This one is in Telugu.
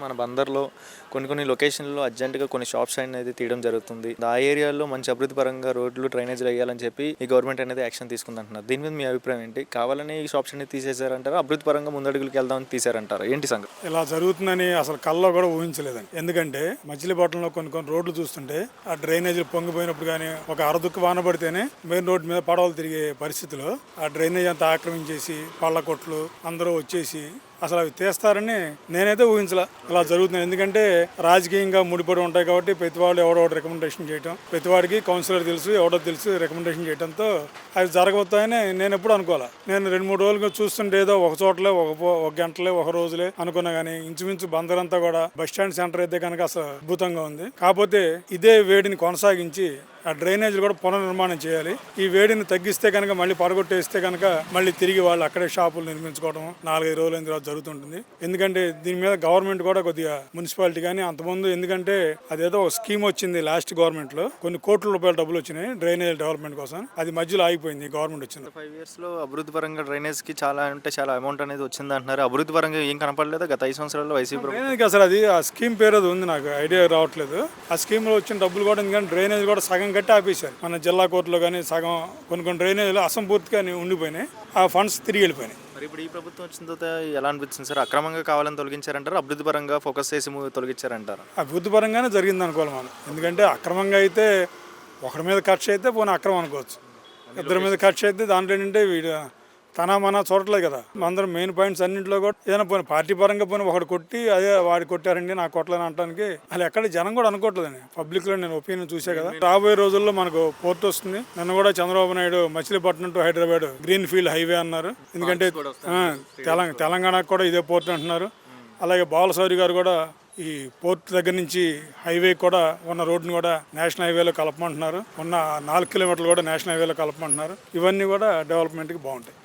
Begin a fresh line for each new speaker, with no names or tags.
మన బందర్లో కొన్ని లొకేషన్‌లో అర్జెంట్‌గా కొన్ని షాప్స్ అనేది తీయడం జరుగుతుంది. ఆ ఏరియాలో మంచి అభివృద్ధి పరంగా రోడ్లు, డ్రైనేజ్‌లు ఎయ్యాలని చెప్పి ఈ గవర్నమెంట్ అనేది యాక్షన్ తీసుకుందంటున్నారు. దీని మీద మీ అభిప్రాయం ఏంటి? కావాలని ఈ షాప్స్ అన్ని తీసేసారంటారా? అభివృద్ధి పరంగా ముందడుగులకెళ్దామని తీశారంటారా? ఏంటి సంగతి?
ఇలా జరుగుతుందని అసలు కల్లో కూడా ఊహించలేదండి. ఎందుకంటే మచిలీపట్నంలో కొన్ని రోడ్లు చూస్తుంటే ఆ డ్రైనేజీలు పొంగిపోయినప్పుడు కానీ ఒక అరదుక్కు వాన పడితేనే మెయిన్ రోడ్డు మీద పడవలు తిరిగే పరిస్థితిలో ఆ డ్రైనేజ్ అంతా ఆక్రమించేసి పళ్ళ కొట్లు అందరూ వచ్చేసి అసలు అవి తీస్తారని నేనైతే ఊహించలా. ఇలా జరుగుతుంది. ఎందుకంటే రాజకీయంగా ముడిపడి ఉంటాయి కాబట్టి ప్రతి వాళ్ళు ఎవడో రికమెండేషన్ చేయడం, ప్రతివాడికి కౌన్సిలర్ తెలుసు, ఎవడో తెలుసు రికమెండేషన్ చేయడంతో అవి జరగబోతాయని నేను ఎప్పుడు అనుకోవాలా. నేను 2-3 రోజులుగా చూస్తుంటే ఏదో ఒక చోటలే ఒక గంటలే ఒక రోజులే అనుకున్నా కానీ ఇంచుమించు బందరంతా కూడా బస్టాండ్ సెంటర్ అయితే కనుక అసలు అద్భుతంగా ఉంది. కాకపోతే ఇదే వేడిని కొనసాగించి ఆ డ్రైనేజీలు కూడా పునర్నిర్మాణం చేయాలి. ఈ వేడిని తగ్గిస్తే కనుక మళ్ళీ పడగొట్టేస్తే కనుక మళ్ళీ తిరిగి వాళ్ళు అక్కడే షాపులు నిర్మించుకోవడం 4-5 రోజులైన తర్వాత జరుగుతుంటుంది. ఎందుకంటే దీని మీద గవర్నమెంట్ కూడా కొద్దిగా మున్సిపాలిటీ కానీ అంతకుముందు ఎందుకంటే అదేదో ఒక స్కీమ్ వచ్చింది లాస్ట్ గవర్నమెంట్ లో కొన్ని కోట్ల రూపాయల డబ్బులు వచ్చినాయి డ్రైనేజ్ డెవలప్మెంట్ కోసం. అది మధ్యలో ఆగిపోయింది గవర్నమెంట్ వచ్చింది.
5 years లో అభివృద్ధి పరంగా డ్రైనేజ్ కి చాలా అమౌంట్ అనేది వచ్చింది అంటున్నారు. అభివృద్ధి పరంగా ఏం కనపడలేదా గత 5 సంవత్సరాల్లో వైసీపీ ప్రభుత్వం?
డ్రైనేజ్ అసలు అది ఆ స్కీమ్ పేరు అది ఉంది, నాకు ఐడియా రావట్లేదు. ఆ స్కీమ్ లో వచ్చిన డబ్బులు కూడా ఎందుకంటే డ్రైనేజ్ కూడా సగం కట్టి ఆపేశారు. మన జిల్లా కోర్టులో కానీ సగం కొన్ని డ్రైనేజీలు అసంపూర్తిగా ఉండిపోయినాయి. ఆ ఫండ్స్ తిరిగి వెళ్ళిపోయినాయి.
మరి ఇప్పుడు ఈ ప్రభుత్వం వచ్చిన తర్వాత ఎలా అనిపిస్తుంది సార్? అక్రమంగా కావాలని తొలగించారంటారు, అభివృద్ధి పరంగా ఫోకస్ చేసి తొలగించారంటారు?
అభివృద్ధి పరంగానే జరిగింది అనుకోవాలి మనం. ఎందుకంటే అక్రమంగా అయితే ఒకరి మీద ఖర్చు అయితే పోనీ అక్రమం అనుకోవచ్చు, ఇద్దరి మీద ఖర్చు అయితే దాంట్లో ఏంటంటే వీడు తన మన చూడట్లేదు కదా. అందరం మెయిన్ పాయింట్స్ అన్నింటిలో కూడా ఏదైనా పోయిన పార్టీ పరంగా పోయిన ఒకటి కొట్టి అదే వాడి కొట్టారండి నాకు కొట్టలేని అనడానికి అలా ఎక్కడ జనం కూడా అనుకోవట్లేదండి. పబ్లిక్ లో నేను ఒపీనియన్ చూసే కదా. రాబోయే రోజుల్లో మనకు పోర్ట్ వస్తుంది. నిన్న కూడా Chandrababu Naidu Machilipatnam to Hyderabad green field highway అన్నారు. ఎందుకంటే తెలంగాణకు కూడా ఇదే పోర్ట్ అంటున్నారు. అలాగే బాలశౌరి గారు కూడా ఈ పోర్ట్ దగ్గర నుంచి హైవే కూడా ఉన్న రోడ్డును కూడా నేషనల్ హైవేలో కలపమంటున్నారు. ఉన్న 4 కిలోమీటర్లు కూడా నేషనల్ హైవేలో కలపమంటున్నారు. ఇవన్నీ కూడా డెవలప్మెంట్కి బాగుంటాయి.